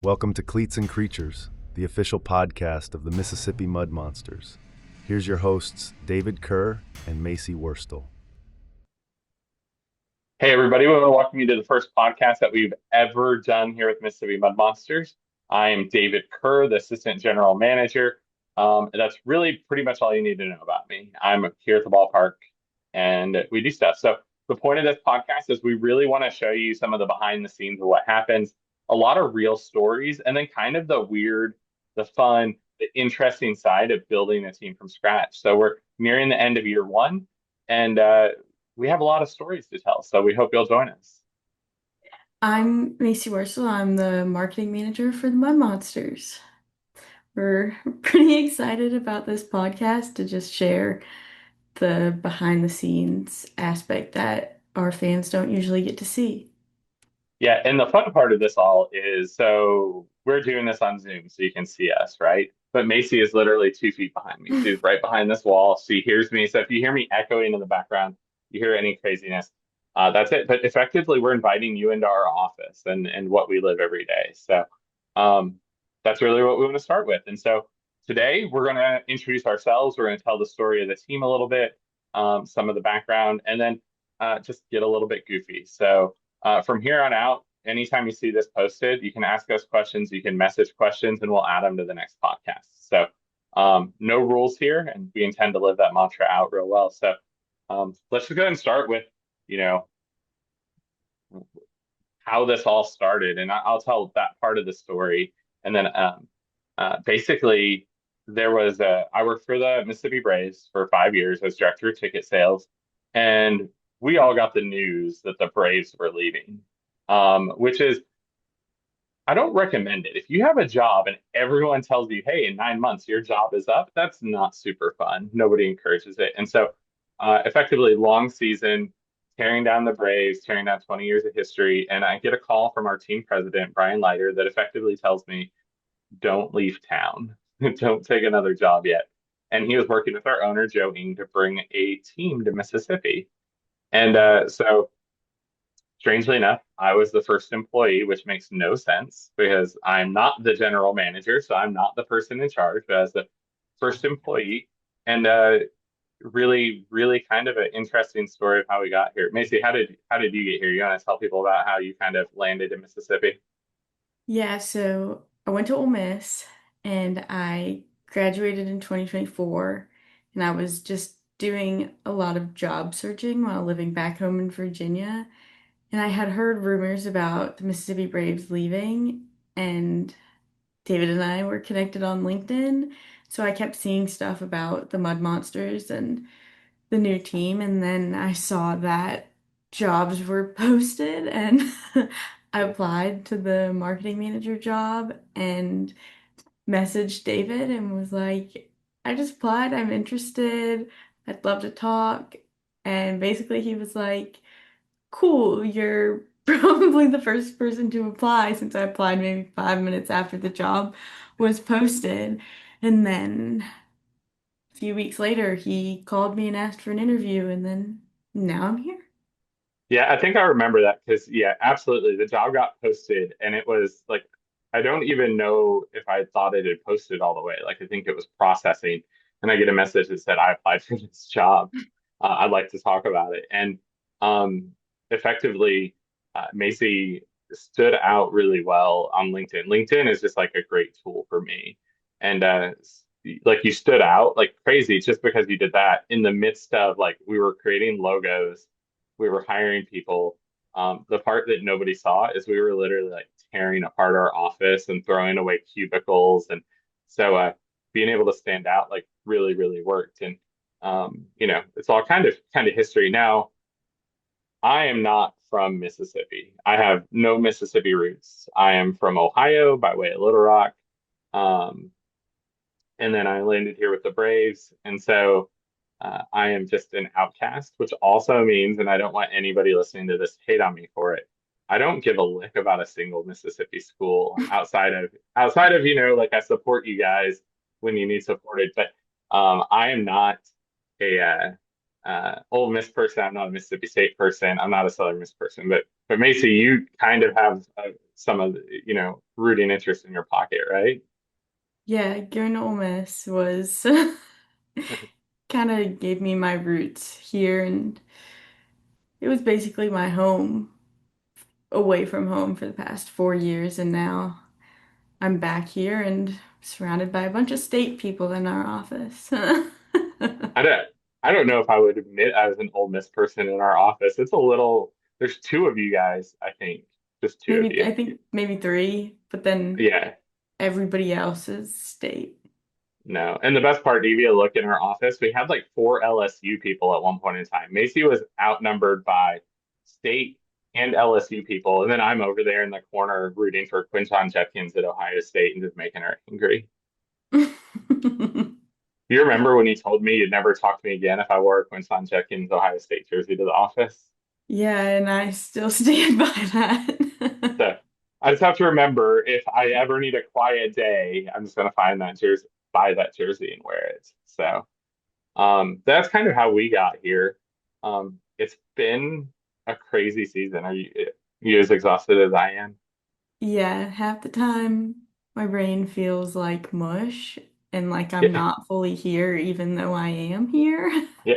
Welcome to Cleats and Creatures, the official podcast of the Mississippi Mud Monsters. Here's your hosts, David Kerr and Macy Worstel. Hey, everybody, we want to welcome you to the first podcast that we've ever done here with Mississippi Mud Monsters. I am David Kerr, the Assistant General Manager. And that's really pretty much all you need to know about me. I'm here at the ballpark and we do stuff. So, the point of this podcast is we really want to show you some of the behind the scenes of what happens, a lot of real stories, and then kind of the weird, the fun, the interesting side of building a team from scratch. So, we're nearing the end of year one. And we have a lot of stories to tell, so we hope you'll join us. I'm Macy Worstel. I'm the marketing manager for the Mud Monsters. We're pretty excited about this podcast to just share the behind the scenes aspect that our fans don't usually get to see. Yeah, and the fun part of this all is so we're doing this on Zoom, so you can see us, right? But Macy is literally 2 feet behind me. She's right behind this wall. She hears me. So if you hear me echoing in the background, you hear any craziness, that's it. But effectively, we're inviting you into our office and what we live every day. So um, that's really what we want to start with. And so today we're going to introduce ourselves. We're going to tell the story of the team a little bit, some of the background, and then just get a little bit goofy. So from here on out, anytime you see this posted, you can ask us questions, you can message questions, and we'll add them to the next podcast. So no rules here, and we intend to live that mantra out real well. So let's just go ahead and start with, you know, how this all started, and I'll tell that part of the story, and then basically there was I worked for the Mississippi Braves for 5 years as director of ticket sales, and we all got the news that the Braves were leaving, which is I don't recommend it. If you have a job and everyone tells you, "Hey, in 9 months your job is up," that's not super fun. Nobody encourages it, and so effectively long season, tearing down the Braves, tearing down 20 years of history, and I get a call from our team president Brian Leiter that effectively tells me, "Don't leave town, don't take another job yet." And he was working with our owner Joe Ing to bring a team to Mississippi, and so strangely enough, I was the first employee, which makes no sense because I'm not the general manager, so I'm not the person in charge, but as the first employee, and really, really kind of an interesting story of how we got here. Macy, how did you get here? You want to tell people about how you kind of landed in Mississippi? Yeah, so I went to Ole Miss and I graduated in 2024, and I was just doing a lot of job searching while living back home in Virginia. And I had heard rumors about the Mississippi Braves leaving, and David and I were connected on LinkedIn. So I kept seeing stuff about the Mud Monsters and the new team. And then I saw that jobs were posted, and I applied to the marketing manager job and messaged David and was like, I just applied. I'm interested. I'd love to talk. And basically, he was like, cool, you're probably the first person to apply since I applied maybe 5 minutes after the job was posted. And then a few weeks later, he called me and asked for an interview, and then now I'm here. Yeah, I think I remember that because, yeah, absolutely. The job got posted, and it was like, I don't even know if I thought it had posted all the way. Like, I think it was processing, and I get a message that said, I applied for this job. I'd like to talk about it. And um, effectively, Macy stood out really well on LinkedIn. LinkedIn is just like a great tool for me. And like, you stood out like crazy just because you did that in the midst of like, we were creating logos, we were hiring people. The part that nobody saw is we were literally like tearing apart our office and throwing away cubicles. And so being able to stand out like really, really worked. And it's all kind of history. Now, I am not from Mississippi. I have no Mississippi roots. I am from Ohio by way of Little Rock. Um, and then I landed here with the Braves. And so I am just an outcast, which also means, and I don't want anybody listening to this hate on me for it. I don't give a lick about a single Mississippi school outside of like I support you guys when you need supported, but I am not a Ole Miss person. I'm not a Mississippi State person. I'm not a Southern Miss person. But Macy, you kind of have some of the, rooting interest in your pocket, right? Yeah, going to Ole Miss was kind of gave me my roots here, and it was basically my home away from home for the past 4 years, and now I'm back here and surrounded by a bunch of state people in our office. I don't I don't know if I would admit I was an Ole Miss person in our office. It's a little, there's two of you guys, I think. Just two of Maybe you. I think maybe three, but then Yeah. everybody else is state. No. And the best part, to give you a look in our office, we had like four LSU people at one point in time. Macy was outnumbered by state and LSU people. And then I'm over there in the corner rooting for Quinton Judkins at Ohio State and just making her angry. Do you remember when you told me you'd never talk to me again if I wore a Quinton Judkins Ohio State jersey to the office? Yeah, and I still stand by that. So I just have to remember if I ever need a quiet day, I'm just gonna find that jersey, buy that jersey and wear it. So that's kind of how we got here. It's been a crazy season. Are you as exhausted as I am? Yeah, half the time my brain feels like mush and like I'm Yeah, not fully here even though I am here. yeah.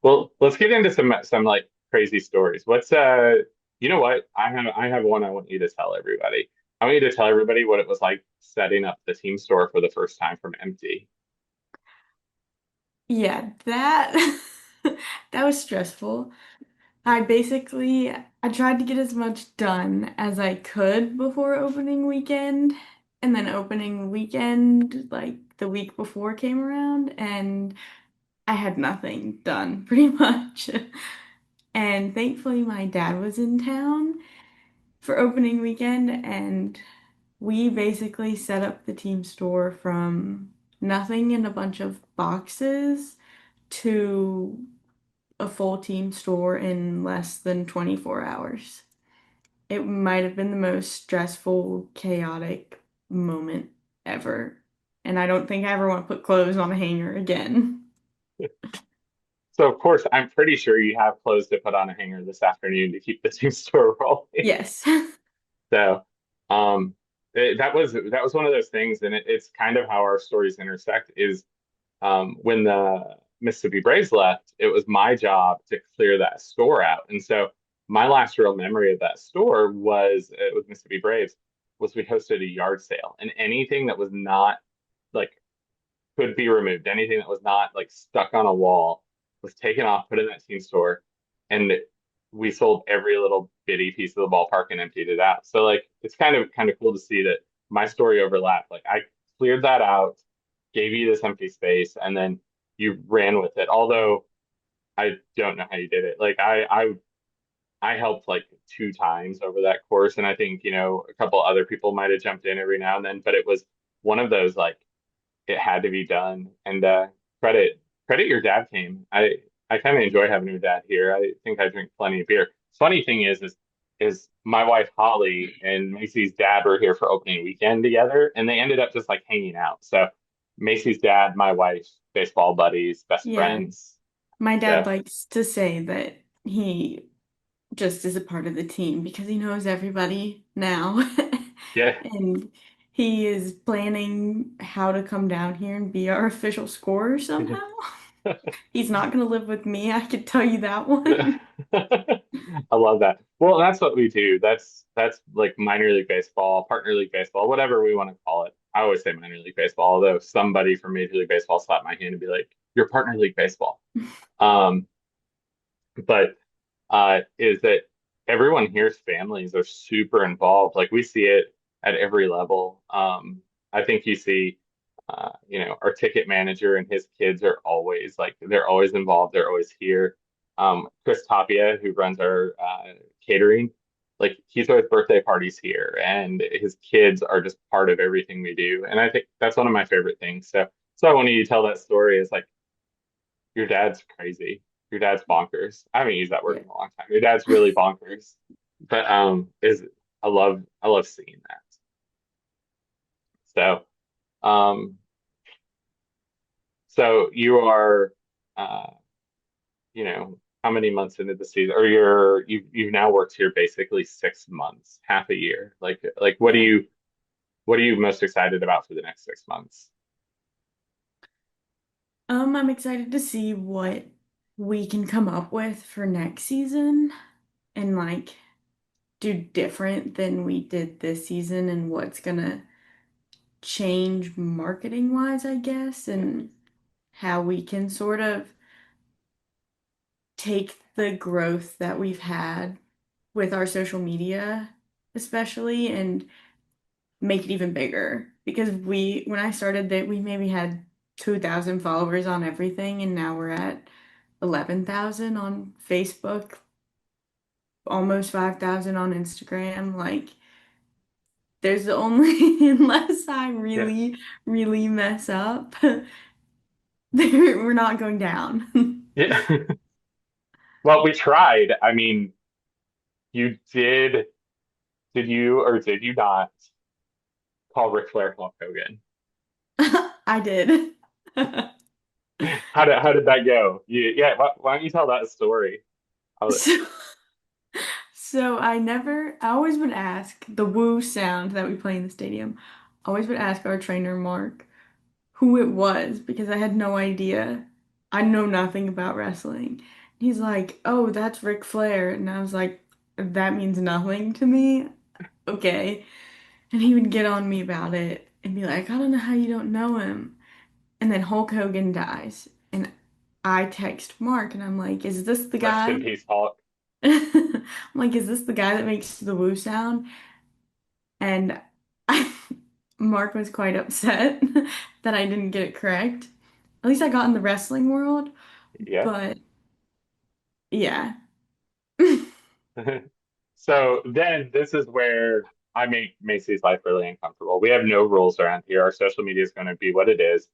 Well, let's get into some like crazy stories. What's you know what? I have one I want you to tell everybody. I want you to tell everybody what it was like setting up the team store for the first time from empty. Yeah, that that was stressful. I tried to get as much done as I could before opening weekend, and then opening weekend, like the week before came around, and I had nothing done pretty much. And thankfully, my dad was in town for opening weekend, and we basically set up the team store from nothing in a bunch of boxes to a full team store in less than 24 hours. It might have been the most stressful, chaotic moment ever. And I don't think I ever want to put clothes on a hanger again. So of course, I'm pretty sure you have clothes to put on a hanger this afternoon to keep the team store rolling. Yes. So, that was one of those things, and it's kind of how our stories intersect. Is when the Mississippi Braves left, it was my job to clear that store out, and so my last real memory of that store was with Mississippi Braves was we hosted a yard sale, and anything that was not like could be removed, anything that was not like stuck on a wall was taken off, put in that team store, and we sold every little bitty piece of the ballpark and emptied it out. So like it's kind of cool to see that my story overlapped. Like I cleared that out, gave you this empty space, and then you ran with it. Although I don't know how you did it. Like I helped like two times over that course, and I think a couple other people might have jumped in every now and then, but it was one of those like it had to be done. And credit your dad came. I kind of enjoy having your dad here. I think I drink plenty of beer. Funny thing is my wife Holly and Macy's dad were here for opening weekend together, and they ended up just like hanging out. So Macy's dad, my wife, baseball buddies, best Yeah. friends. My dad So likes to say that he just is a part of the team because he knows everybody now. yeah. And he is planning how to come down here and be our official scorer somehow. He's not going to live with me, I could tell you that one. I love that. Well, that's what we do. That's like minor league baseball, partner league baseball, whatever we want to call it. I always say minor league baseball, although somebody from Major League Baseball slapped my hand and be like, "You're partner league baseball." Um, but is that everyone here's families are super involved. Like we see it at every level. I think you see, our ticket manager and his kids are always like they're always involved. They're always here. Chris Tapia, who runs our catering, like he's always birthday parties here, and his kids are just part of everything we do. And I think that's one of my favorite things. So I wanted you to tell that story is like your dad's crazy. Your dad's bonkers. I haven't used that word Yeah. in a long time. Your dad's really bonkers. But is I love seeing that. So um so you are uh you know how many months into the season, or you've now worked here basically 6 months, half a year. Like Yeah. what are you most excited about for the next 6 months? I'm excited to see what we can come up with for next season and like do different than we did this season and what's gonna change marketing wise, I guess, Yeah. and how we can sort of take the growth that we've had with our social media, especially, and make it even bigger. Because when I started that, we maybe had 2,000 followers on everything, and now we're at 11,000 on Facebook, almost 5,000 on Instagram. Like, there's only, unless I Yeah. really, really mess up, we're not going down. Yeah. Well, we tried. I mean, you did you or did you not call Ric Flair Hulk Hogan? I did. How did that go? Yeah, why don't you tell that story? How- So, so I always would ask the woo sound that we play in the stadium. I always would ask our trainer, Mark, who it was because I had no idea. I know nothing about wrestling. He's like, "Oh, that's Ric Flair." And I was like, "That means nothing to me." Okay. And he would get on me about it and be like, "I don't know how you don't know him." And then Hulk Hogan dies. And I text Mark and I'm like, "Is this the Rest in guy?" peace, Hulk. I'm like, "Is this the guy that makes the woo sound?" And Mark was quite upset that I didn't get it correct. At least I got in the wrestling world, Yeah. but yeah. So then this is where I make Macy's life really uncomfortable. We have no rules around here. Our social media is going to be what it is.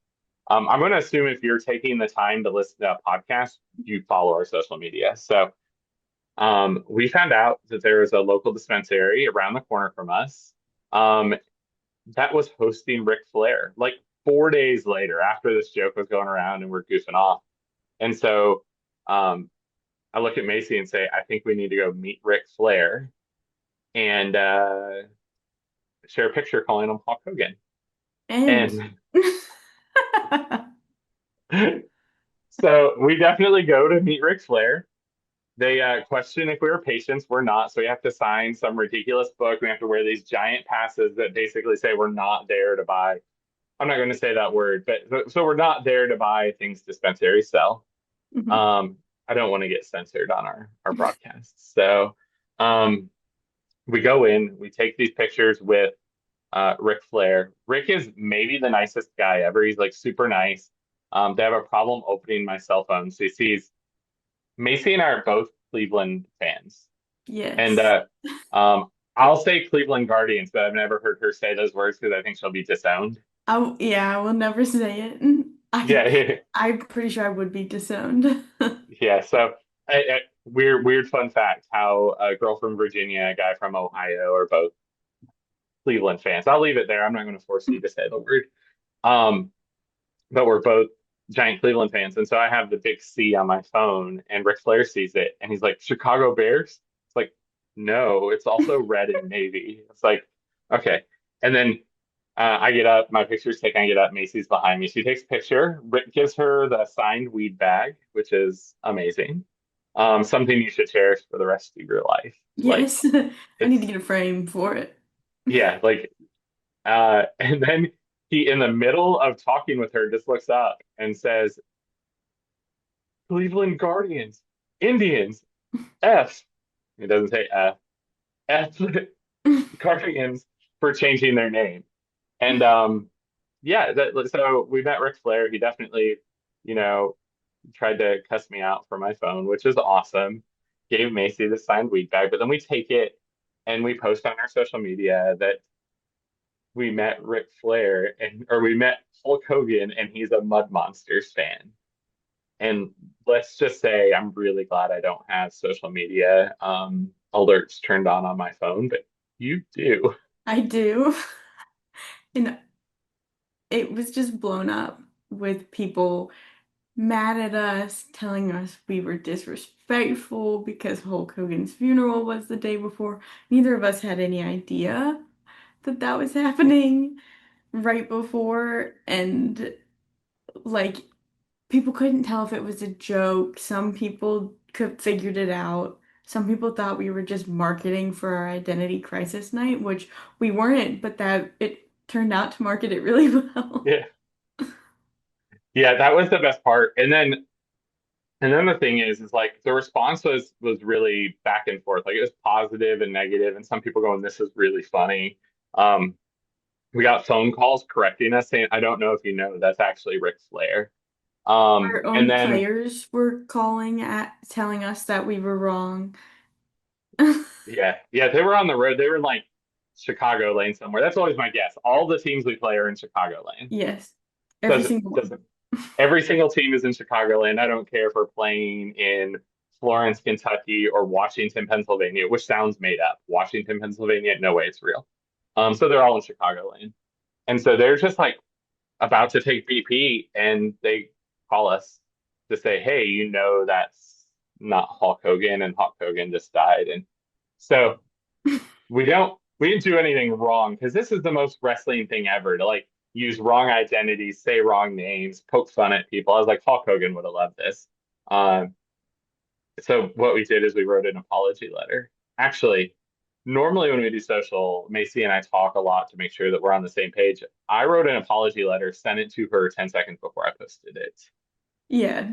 I'm going to assume if you're taking the time to listen to a podcast, you follow our social media. So we found out that there is a local dispensary around the corner from us um, that was hosting Ric Flair like 4 days later after this joke was going around and we're goofing off. And so um, I look at Macy and say, I think we need to go meet Ric Flair and share a picture calling him Hulk Hogan. And And so we definitely go to meet Ric Flair. They question if we were patients. We're not. So we have to sign some ridiculous book. We have to wear these giant passes that basically say we're not there to buy. I'm not going to say that word, but so we're not there to buy things dispensaries sell. Mhm. Um, I don't want to get censored on our broadcasts. So um, we go in, we take these pictures with Ric Flair. Rick is maybe the nicest guy ever. He's like super nice. They have a problem opening my cell phone. So he sees Macy and I are both Cleveland fans. And Yes. I'll say Cleveland Guardians, but I've never heard her say those words because I think she'll be disowned. Yeah, I will never say it. Yeah, I'm pretty sure I would be disowned. yeah. So weird fun fact: how a girl from Virginia, a guy from Ohio, are both Cleveland fans. I'll leave it there. I'm not going to force you to say the word. Um, but we're both giant Cleveland fans. And so I have the big C on my phone, and Ric Flair sees it, and he's like, Chicago Bears? It's like, no, it's also red and navy. It's like, okay. And then I get up, my picture's taken, I get up, Macy's behind me. She takes a picture, Rick gives her the signed weed bag, which is amazing. Something you should cherish for the rest of your life. Like, Yes. I need to it's, get a frame for it. yeah, like, and then he, in the middle of talking with her, just looks up and says, Cleveland Guardians, F. It doesn't say F. F Guardians for changing their name. And yeah, so we met Ric Flair. He definitely, you know, tried to cuss me out for my phone, which is awesome. Gave Macy the signed weed bag, but then we take it and we post on our social media that we met Ric Flair and or we met Hulk Hogan and he's a Mud Monsters fan. And let's just say I'm really glad I don't have social media alerts turned on my phone, but you do. I do. And it was just blown up with people mad at us, telling us we were disrespectful disrespectful because Hulk Hogan's funeral was the day before. Neither of us had any idea that that was happening right before, and like people couldn't tell if it was a joke. Some people could figured it out. Some people thought we were just marketing for our identity crisis night, which we weren't, but that it turned out to market it really well. Yeah. Yeah, that was the best part. And then the thing is like the response was really back and forth. Like it was positive and negative, and some people going, "This is really funny." Um, we got phone calls correcting us saying, "I don't know if you know, that's actually Ric Flair." Our And own then players were calling at telling us that we were wrong. yeah, yeah, they were on the road. They were in like Chicago lane somewhere. That's always my guess. All the teams we play are in Chicago lane. Yes, every Doesn't single one. doesn't Every single team is in Chicagoland. I don't care if we're playing in Florence, Kentucky, or Washington, Pennsylvania, which sounds made up. Washington, Pennsylvania, no way, it's real. So they're all in Chicagoland, and so they're just like about to take BP, and they call us to say, "Hey, you know that's not Hulk Hogan, and Hulk Hogan just died." And so we didn't do anything wrong because this is the most wrestling thing ever to like use wrong identities, say wrong names, poke fun at people. I was like, Hulk Hogan would have loved this. Um, so what we did is we wrote an apology letter. Actually, normally when we do social, Macy and I talk a lot to make sure that we're on the same page. I wrote an apology letter, sent it to her 10 seconds before I posted it. Yeah.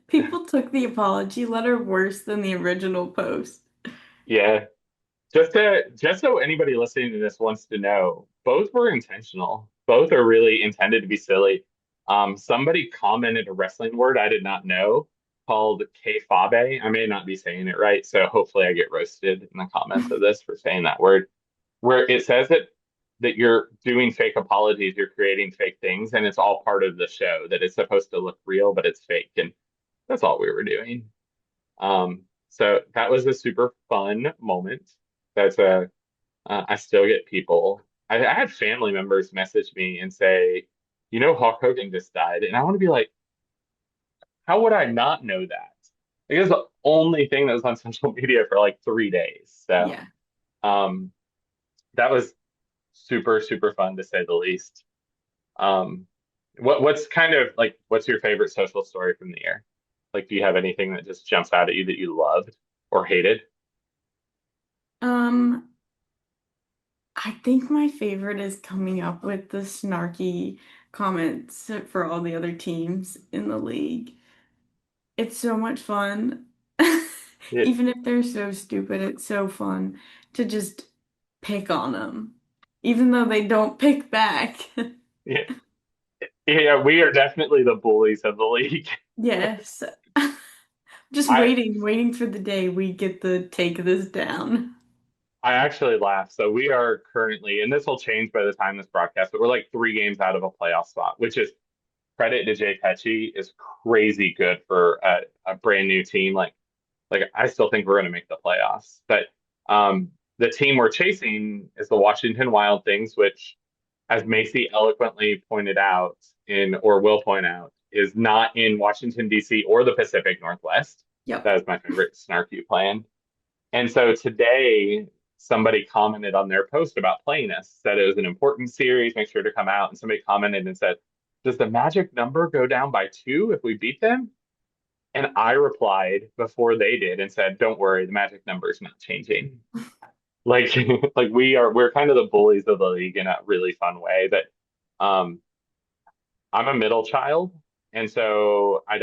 People took the apology letter worse than the original post. Yeah, just so anybody listening to this wants to know, both were intentional. Both are really intended to be silly. Somebody commented a wrestling word I did not know called kayfabe. I may not be saying it right, so hopefully I get roasted in the comments of this for saying that word. Where it says that you're doing fake apologies, you're creating fake things, and it's all part of the show. That it's supposed to look real, but it's fake, and that's all we were doing. So that was a super fun moment. That's a I still get people. I had family members message me and say, Hulk Hogan just died, and I want to be like, how would I not know that? Like, it was the only thing that was on social media for like 3 days. So Yeah. um, that was super super fun to say the least. Um, what's kind of like what's your favorite social story from the year? Like, do you have anything that just jumps out at you that you loved or hated? Um, I think my favorite is coming up with the snarky comments for all the other teams in the league. It's so much fun. Yeah, Even if they're so stupid, it's so fun to just pick on them, even though they don't pick back. yeah, yeah. We are definitely the bullies of the league. Yes. Just I waiting for the day we get to take this down. I actually laugh. So we are currently, and this will change by the time this broadcast, but we're like 3 games out of a playoff spot, which is credit to Jay Petchy is crazy good for a brand new team. Like I still think we're going to make the playoffs, but the team we're chasing is the Washington Wild Things, which, as Macy eloquently pointed out or will point out, is not in Washington D.C. or the Pacific Northwest. Yep. That is my favorite snark you plan. And so today, somebody commented on their post about playing us, said it was an important series, make sure to come out. And somebody commented and said, "Does the magic number go down by 2 if we beat them?" And I replied before they did and said, "Don't worry, the magic number is not changing." Like, like we're kind of the bullies of the league in a really fun way. But um, I'm a middle child, and so I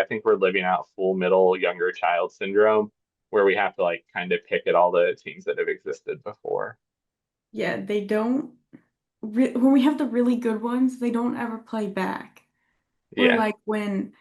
think we're living out full middle younger child syndrome where we have to like kind of pick at all the teams that have existed before. Yeah, they don't when we have the really good ones, they don't ever play back. Or Yeah, like when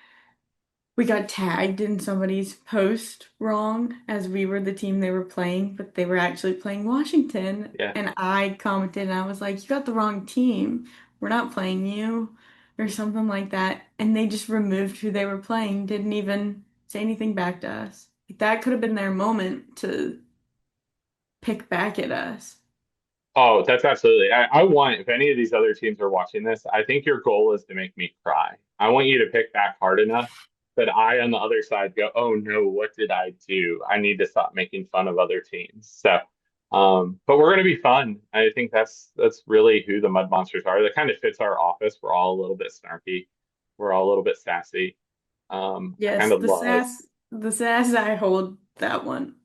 we got tagged in somebody's post wrong as we were the team they were playing, but they were actually playing Washington. yeah. And I commented and I was like, "You got the wrong team. We're not playing you," or something like that. And they just removed who they were playing, didn't even say anything back to us. Like, that could have been their moment to pick back at us. Oh, that's absolutely. I want, if any of these other teams are watching this, I think your goal is to make me cry. I want you to pick back hard enough But I, on the other side, go, oh no, what did I do? I need to stop making fun of other teams. So, but we're going to be fun. I think that's really who the Mud Monsters are. That kind of fits our office. We're all a little bit snarky. We're all a little bit sassy. I kind Yes, of love, the sass I hold that one.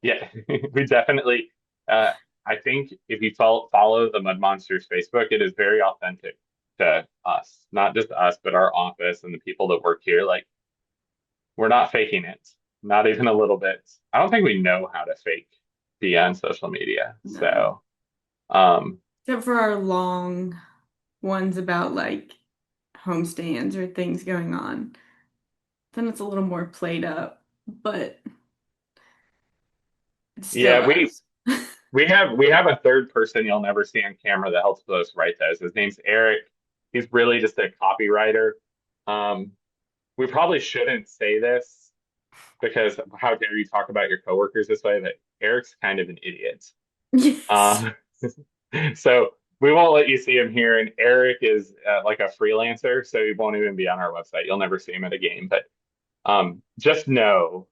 yeah, we definitely. I think if you follow the Mud Monsters Facebook, it is very authentic to us, not just us, but our office and the people that work here. Like, we're not faking it, not even a little bit. I don't think we know how to fake be on social media. No. So, um, Except for our long ones about like homestands or things going on. Then it's a little more played up, but it's still yeah, we us. we have a third person you'll never see on camera that helps us write those. His name's Eric. He's really just a copywriter. Um, we probably shouldn't say this because how dare you talk about your coworkers this way, but Eric's kind of an idiot. Yes. Uh, so we won't let you see him here. And Eric is like a freelancer, so he won't even be on our website. You'll never see him at a game. But just know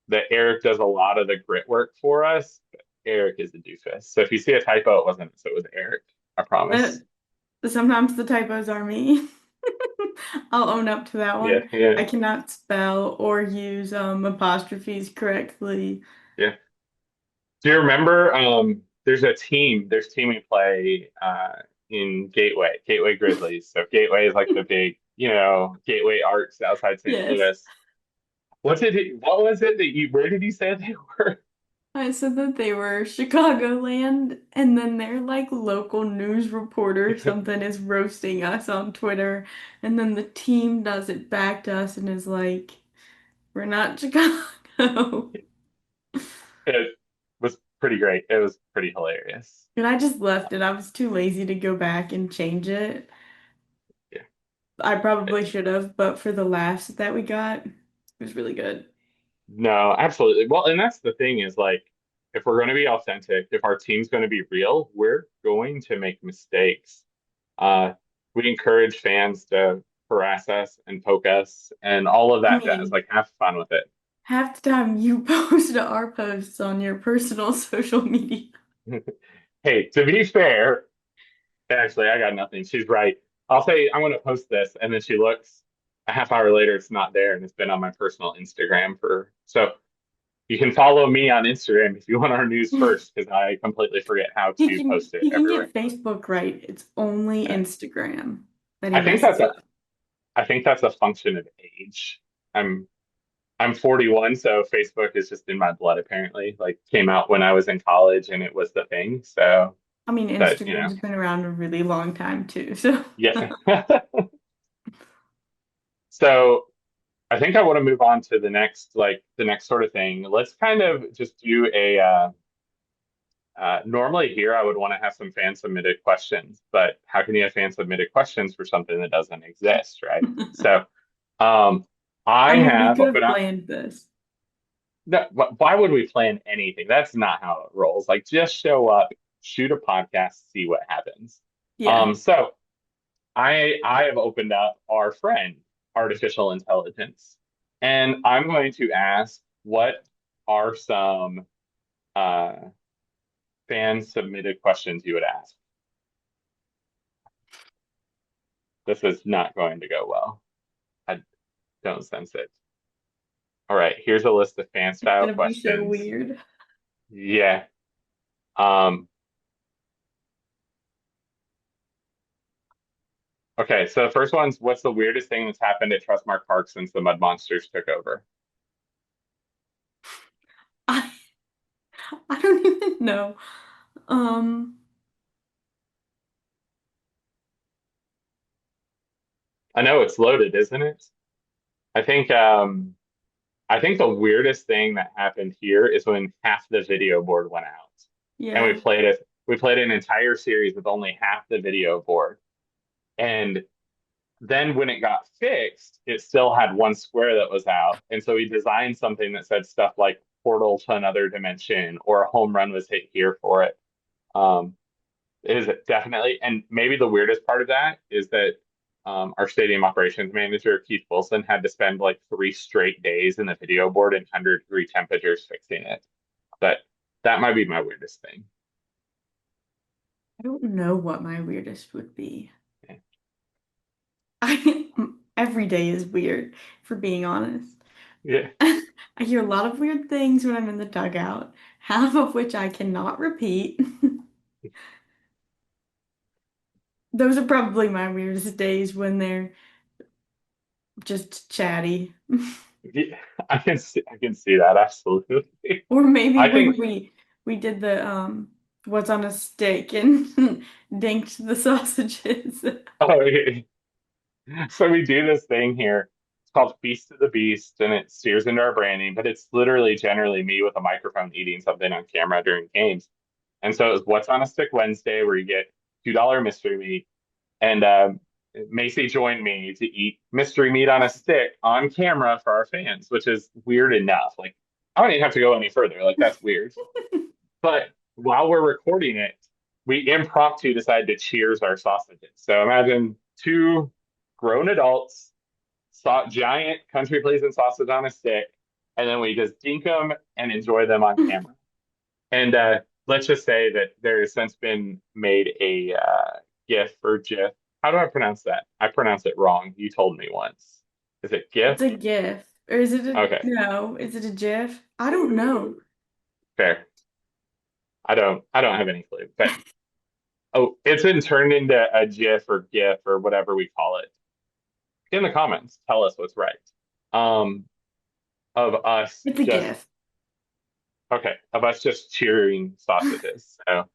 that Eric does a lot of the grit work for us. Eric is a doofus. So if you see a typo, it wasn't. So it was Eric. I Uh, promise. Sometimes the typos are me. I'll own up to that Yeah, one. yeah, I cannot spell or use apostrophes correctly. yeah. Do you remember? There's a team we play in Gateway Grizzlies. So Gateway is like the big, Gateway Arts outside St. Yes. Louis. What was it that where did you say they were? I said that they were Chicagoland, and then their like local news reporter or something is roasting us on Twitter, and then the team does it back to us and is like, "We're not Chicago." It was pretty great. It was pretty hilarious. And I just left it. I was too lazy to go back and change it. Yeah. I probably should have, but for the laughs that we got, it was really good. No, absolutely. Well, and that's the thing is like, if we're going to be authentic, if our team's going to be real, we're going to make mistakes. Uh, we encourage fans to harass us and poke us and all of I that jazz. mean, Like, have fun with half the time you post our posts on your personal social media. it. Hey, to be fair, actually, I got nothing. She's right. I'll say I'm going to post this, and then she looks a half hour later, it's not there, and it's been on my personal Instagram for so. You can follow me on Instagram if you want our news first, because I completely forget how to post it He can everywhere. get Facebook right. It's only Yeah. Instagram that he I think messes that's a up. I think that's a function of age. I'm I'm 41, so Facebook is just in my blood apparently. Like came out when I was in college and it was the thing. So, I mean, but Instagram's been around a really long time too, so yeah. So I think I want to move on to the next sort of thing. Let's kind of just do a normally here I would want to have some fan submitted questions, but how can you have fan submitted questions for something that doesn't exist, right? So um, I I mean, we have could open have up. planned this. No, why would we plan anything? That's not how it rolls. Like just show up, shoot a podcast, see what happens. Yeah. So I have opened up our friend, artificial intelligence, and I'm going to ask what are some uh, fan submitted questions you would ask. This is not going to go well. I don't sense it. All right, here's a list of fan It's style gonna be so questions. weird. Yeah. Um, okay, so the first one's what's the weirdest thing that's happened at Trustmark Park since the Mud Monsters took over? I I don't even know. Um, I know it's loaded, isn't it? I think I think the weirdest thing that happened here is when half the video board went out. And yeah. we played an entire series with only half the video board. And then when it got fixed, it still had one square that was out. And so we designed something that said stuff like portal to another dimension or a home run was hit here for it. Um, it is definitely, and maybe the weirdest part of that is that our stadium operations manager, Keith Wilson, had to spend like 3 straight days in the video board in 100-degree temperatures fixing it. But that might be my weirdest thing. I don't know what my weirdest would be. Yeah. I every day is weird, for being honest. Yeah. I hear a lot of weird things when I'm in the dugout, half of which I cannot repeat. Those are probably my weirdest days when they're just chatty. Yeah, I can see that absolutely. Or maybe I when think we did the what's on a stick and dinked the sausages. oh, yeah. So we do this thing here. It's called Feast of the Beast, and it steers into our branding, but it's literally generally me with a microphone eating something on camera during games. And so it was What's on a Stick Wednesday, where you get $2 mystery meat. And Macy joined me to eat mystery meat on a stick on camera for our fans, which is weird enough. Like, I don't even have to go any further. Like, that's weird. But while we're recording it, we impromptu decided to cheers our sausages. So imagine two grown adults saw giant country pleasing sausage on a stick, and then we just dink them and enjoy them on camera. And let's just say that there has since been made a GIF or GIF. How do I pronounce that? I pronounce it wrong. You told me once. Is it GIF? It's a GIF. Or is it a Okay, no? Is it a GIF? I don't know. fair. I don't have any clue. But oh, it's been turned into a GIF or GIF or whatever we call it. In the comments, tell us what's right. Um, of us It's a just GIF. okay, of us just cheering sausages. So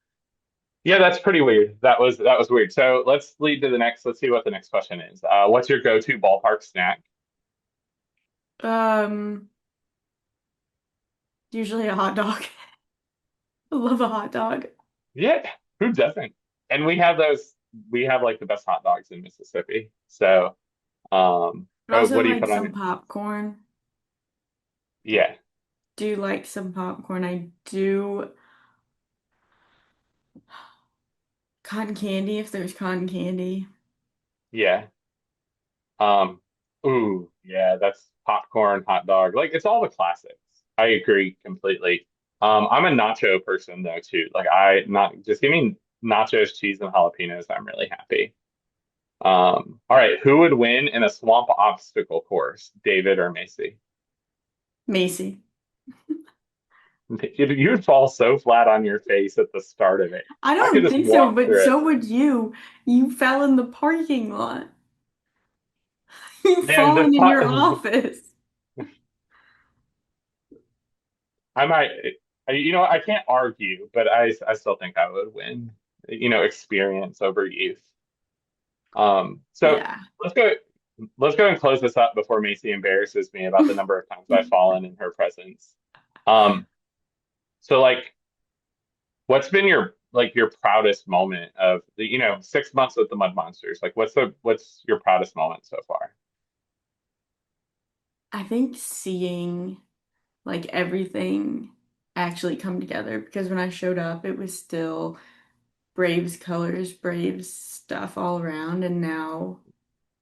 yeah, that's pretty weird. That was weird. So let's lead to the next. Let's see what the next question is. What's your go-to ballpark snack? Um, Usually a hot dog. I love a hot dog. Yeah, who doesn't? And we have those. We have like the best hot dogs in Mississippi. So, But also what do you like put on some it? popcorn. Yeah, Do like some popcorn. I do cotton candy if there's cotton candy. yeah. Um, ooh, yeah, that's popcorn, hot dog. Like it's all the classics. I agree completely. I'm a nacho person though too. Like I not just give me nachos, cheese, and jalapenos. I'm really happy. All right, who would win in a swamp obstacle course, David or Macy? Macy. You'd fall so flat on your face at the start of it. I I could don't just think so, walk but through it. so would you. You fell in the parking lot. You've Man, fallen in your office. I might, I can't argue, but I still think I would win. Experience over youth. So Yeah. let's go, let's go and close this up before Macy embarrasses me about the number of times I've fallen in her presence. Um, so like, what's been your proudest moment of the 6 months with the Mud Monsters? Like, what's your proudest moment so far? I think seeing like everything actually come together because when I showed up, it was still Braves colors, Braves stuff all around, and now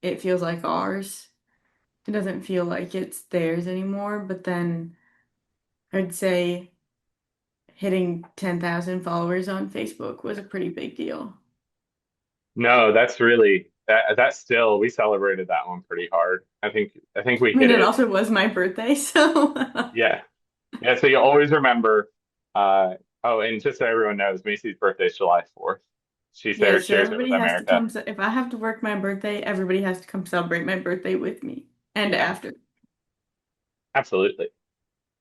it feels like ours. It doesn't feel like it's theirs anymore, but then I'd say hitting 10,000 followers on Facebook was a pretty big deal. No, that's really that still we celebrated that one pretty hard. I think we I mean, hit it it. also was my birthday, so Yeah. Yeah, so you always remember and just so everyone knows, Macy's birthday is July 4th. She yeah, shares so shares it with everybody has to America. come. If I have to work my birthday, everybody has to come celebrate my birthday with me and Yeah, after. absolutely.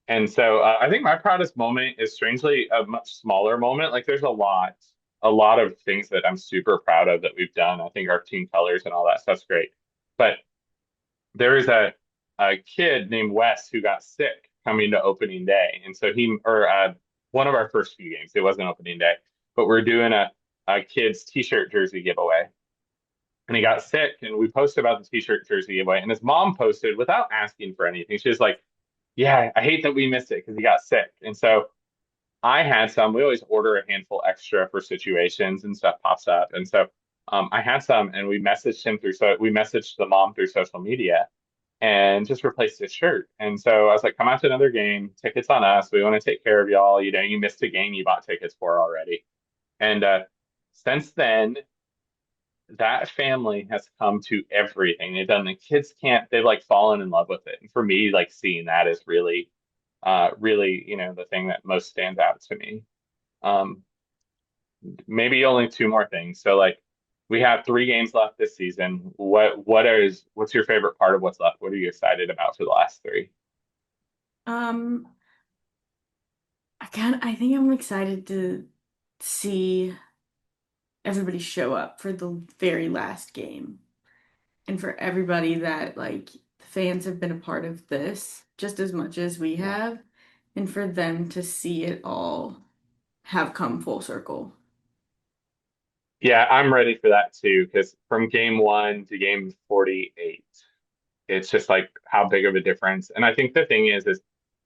And so I think my proudest moment is strangely a much smaller moment. Like there's a lot of things that I'm super proud of that we've done. I think our team colors and all that stuff's great. But there is a kid named Wes who got sick coming to opening day. And so one of our first few games, it wasn't opening day, but we're doing a kid's t-shirt jersey giveaway. And he got sick, and we posted about the t-shirt jersey giveaway. And his mom posted without asking for anything. She was like, yeah, I hate that we missed it because he got sick. And so I had some. We always order a handful extra for situations and stuff pops up. And so I had some, and we messaged the mom through social media, and just replaced his shirt. And so I was like, come out to another game. Tickets on us. We want to take care of y'all. You know, you missed a game you bought tickets for already. And since then, that family has come to everything. The kids can't, they've like fallen in love with it. And for me, like seeing that is really, really, the thing that most stands out to me. Um, Maybe only two more things. So like we have three games left this season. What's your favorite part of what's left? What are you excited about for the last three? Um, I think I'm excited to see everybody show up for the very last game and for everybody that like the fans have been a part of this just as much as we Yeah. have, and for them to see it all have come full circle. Yeah, I'm ready for that too, because from game one to game 48, it's just like how big of a difference. And I think the thing is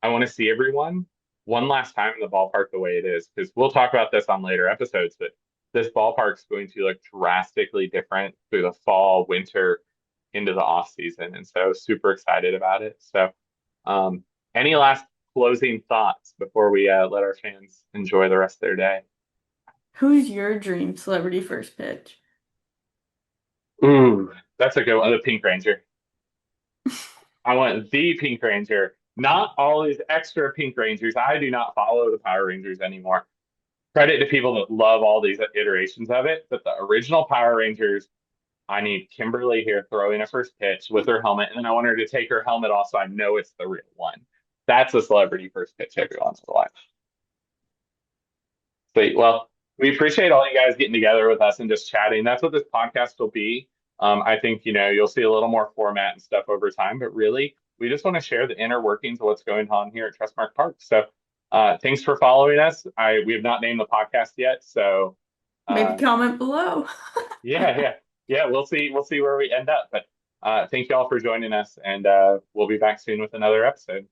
I want to see everyone one last time in the ballpark the way it is, because we'll talk about this on later episodes, but this ballpark's going to look drastically different through the fall, winter, into the off season. And so super excited about it. So, um, any last closing thoughts before we let our fans enjoy the rest of their day? Who's your dream celebrity first pitch? Ooh, that's a good one. The Pink Ranger. I want the Pink Ranger, not all these extra Pink Rangers. I do not follow the Power Rangers anymore. Credit to people that love all these iterations of it, but the original Power Rangers, I need Kimberly here throwing a first pitch with her helmet, and then I want her to take her helmet off so I know it's the real one. That's a celebrity first pitch every once in a while. Sweet. Well, we appreciate all you guys getting together with us and just chatting. That's what this podcast will be. I think, you'll see a little more format and stuff over time, but really, we just want to share the inner workings of what's going on here at Trustmark Park. So, thanks for following us. We have not named the podcast yet, so Maybe uh, comment below. yeah, yeah, yeah. We'll see where we end up. But thank you all for joining us, and we'll be back soon with another episode.